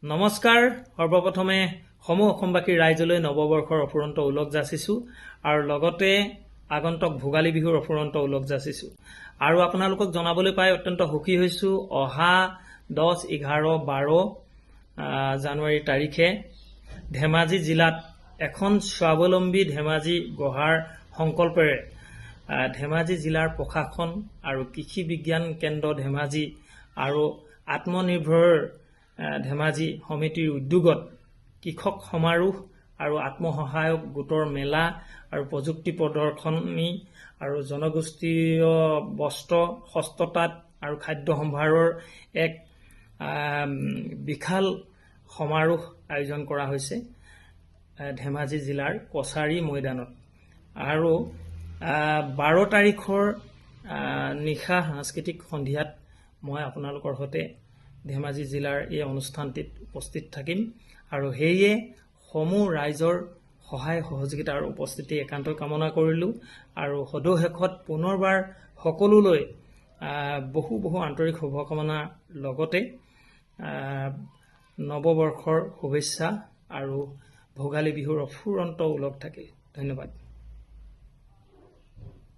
নমস্কাৰ। সৰ্বপ্ৰথমে সমূহ অসমবাসী ৰাইজলৈ নৱবৰ্ষৰ অফুৰন্ত ওলগ যাচিছোঁ আৰু লগতে আগন্তুক ভোগালী বিহুৰ অফুৰন্ত ওলগ যাচিছোঁ। আৰু আপোনালোকক জনাবলৈ পাই অত্যন্ত সুখী হৈছোঁ, অহা 10, 11, 12 জানুৱাৰী তাৰিখে ধেমাজি জিলাত এখন স্বাৱলম্বী ধেমাজি গঢ়াৰ সংকল্পেৰে ধেমাজি জিলাৰ প্ৰশাসন আৰু কৃষি বিজ্ঞান কেন্দ্ৰ ধেমাজি আৰু আত্মনিৰ্ভৰ ধেমাজি সমিতিৰ উদ্যোগত কৃষক সমাৰোহ আৰু আত্মসহায়ক গোটৰ মেলা আৰু প্ৰযুক্তি প্ৰদৰ্শনী আৰু জনগোষ্ঠীয় বস্ত্ৰ হস্ততাঁত আৰু খাদ্য সম্ভাৰৰ এক বিশাল সমাৰোহ আয়োজন কৰা হৈছে ধেমাজি জিলাৰ কছাৰী ময়দানত। আৰু 12 তাৰিখৰ নিশা সাংস্কৃতিক সন্ধিয়াত মই আপোনালোকৰ সৈতে ধেমাজি জিলাৰ এই অনুষ্ঠানটিত উপস্থিত থাকিম আৰু সেয়ে সমূহ ৰাইজৰ সহায় সহযোগিতা আৰু উপস্থিতি একান্তই কামনা কৰিলোঁ। আৰু সদৌ শেষত পুনৰবাৰ সকলোলৈ বহু আন্তৰিক শুভকামনাৰ লগতে নৱবৰ্ষৰ শুভেচ্ছা আৰু ভোগালী বিহুৰ অফুৰন্ত ওলগ থাকে। ধন্যবাদ।